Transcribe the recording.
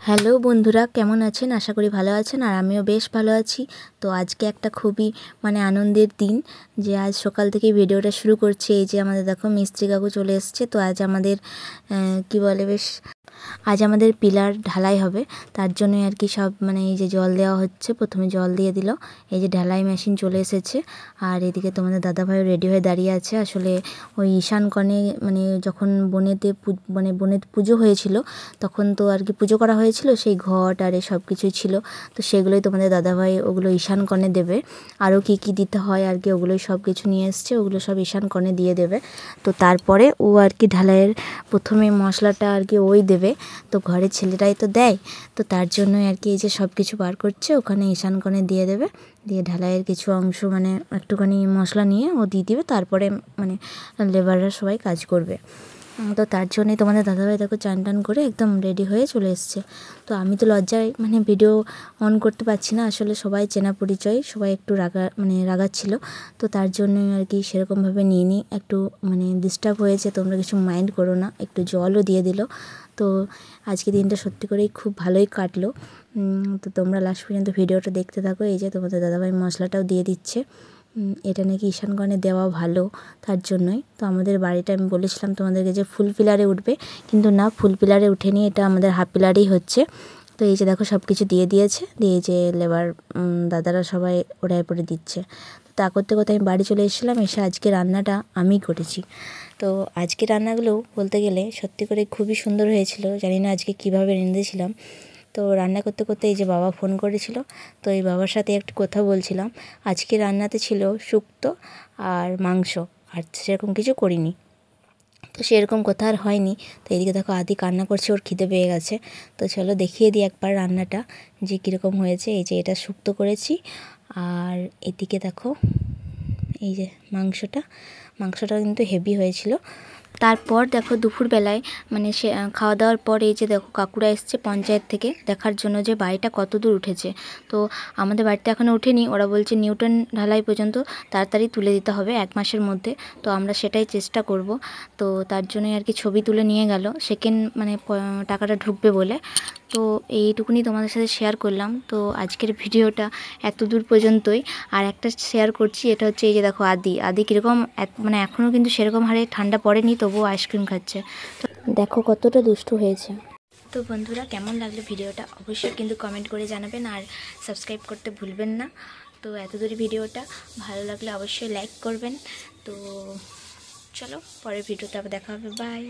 Hello বন্ধুরা, কেমন আছেন? আশা করি ভালো আছেন আর আমিও বেশ ভালো আছি। তো আজকে একটা খুবই আনন্দের দিন, যে আজ সকাল থেকেই ভিডিওটা শুরু করছি। এই যে আমাদের দেখো মিস্ত্রি কাকু চলে এসছে। তো আজ আমাদের আজ আমাদের পিলার ঢালাই হবে, তার জন্যই আর কি সব এই যে জল দেওয়া হচ্ছে। প্রথমে জল দিয়ে দিল, এই যে ঢালাই মেশিন চলে এসেছে। আর এদিকে তোমাদের দাদাভাইও রেডি হয়ে দাঁড়িয়ে আছে। আসলে ওই ঈশান কনে যখন বনের পুজো হয়েছিল, তখন তো আর কি পুজো করা হয়েছিল, সেই ঘট আর সব কিছুই ছিল। তো সেগুলোই তোমাদের দাদাভাই ওগুলো ঈশান কনে দেবে। আরও কি কি দিতে হয় আর কি, ওগুলোই সব কিছু নিয়ে এসছে, ওগুলো সব ঈশান কনে দিয়ে দেবে। তো তারপরে ও আর কি ঢালাইয়ের প্রথমে মশলাটা আর কি ওই দেবে। তো ঘরের ছেলেরাই তো দেয়, তো তার জন্যই আর কি এই যে সব কিছু বার করছে, ওখানে ঈশান কনে দিয়ে দেবে। দিয়ে ঢালাইয়ের কিছু অংশ একটুখানি মশলা নিয়ে ও দিয়ে দিবে। তারপরে লেবাররা সবাই কাজ করবে। তো তার জন্যই তোমাদের দাদাভাই দেখো চান টান করে একদম রেডি হয়ে চলে এসছে। তো আমি তো লজ্জায় ভিডিও অন করতে পারছি না। আসলে সবাই চেনা পরিচয়, সবাই একটু রাগাচ্ছিল। তো তার জন্যই আর কি সেরকমভাবে নিয়ে নিই, একটু ডিস্টার্ব হয়েছে, তোমরা কিছু মাইন্ড করো না। একটু জলও দিয়ে দিল। তো আজকে দিনটা সত্যি করেই খুব ভালোই কাটলো। তো তোমরা লাস্ট পর্যন্ত ভিডিওটা দেখতে থাকো। এই যে তোমাদের দাদাভাই মশলাটাও দিয়ে দিচ্ছে। এটা নাকি ঈশান কনে দেওয়া ভালো, তার জন্যই। তো আমাদের বাড়িটা আমি বলেছিলাম তোমাদেরকে যে ফুল পিলারে উঠবে, কিন্তু না, ফুল পিলারে উঠেনি, এটা আমাদের হাফ পিলারেই হচ্ছে। তো এই যে দেখো সব কিছু দিয়ে দিয়েছে, দিয়ে যে লেবার দাদারা সবাই ওড়ায় পড়ে দিচ্ছে। তো তা করতে করতে আমি বাড়ি চলে এসেছিলাম। এসে আজকে রান্নাটা আমিই করেছি। তো আজকে রান্নাগুলো বলতে গেলে সত্যি করে খুবই সুন্দর হয়েছিল। জানি না আজকে কীভাবে রেঁধেছিলাম। তো রান্না করতে করতে এই যে বাবা ফোন করেছিল, তো এই বাবার সাথে একটু কথা বলছিলাম। আজকে রান্নাতে ছিল শুক্তো আর মাংস, আর সেরকম কিছু করিনি। তো সেরকম কথা আর হয়নি। তো এদিকে দেখো আদি কান্না করছে, ওর খিদে পেয়ে গেছে। তো চলো দেখিয়ে দিই একবার রান্নাটা যে কীরকম হয়েছে। এই যে এটা শুক্তো করেছি, আর এদিকে দেখো এই যে মাংসটা কিন্তু হেভি হয়েছিল। তারপর দেখো দুপুরবেলায় সে খাওয়া দাওয়ার পর এই যে দেখো কাকুরা এসছে পঞ্চায়েত থেকে দেখার জন্য যে বাড়িটা কত দূর উঠেছে। তো আমাদের বাড়িতে এখনও ওঠেনি, ওরা বলছে নিউটন ঢালাই পর্যন্ত তাড়াতাড়ি তুলে দিতে হবে 1 মাসের মধ্যে। তো আমরা সেটাই চেষ্টা করব। তো তার জন্যই আর কি ছবি তুলে নিয়ে গেল, সেকেন্ড টাকাটা ঢুকবে বলে। তো এইটুকুনি তোমাদের সাথে শেয়ার করলাম। তো আজকের ভিডিওটা এত দূর পর্যন্তই। আর একটা শেয়ার করছি, এটা হচ্ছে এই যে দেখো আদি কীরকম এখনও কিন্তু সেরকম হারে ঠান্ডা পড়েনি, তবুও আইসক্রিম খাচ্ছে। তো দেখো কতটা দুষ্টু হয়েছে। তো বন্ধুরা, কেমন লাগলো ভিডিওটা অবশ্যই কিন্তু কমেন্ট করে জানাবেন, আর সাবস্ক্রাইব করতে ভুলবেন না। তো এত দূর ভিডিওটা ভালো লাগলে অবশ্যই লাইক করবেন। তো চলো পরের ভিডিওতে আবার দেখা হবে, বাই।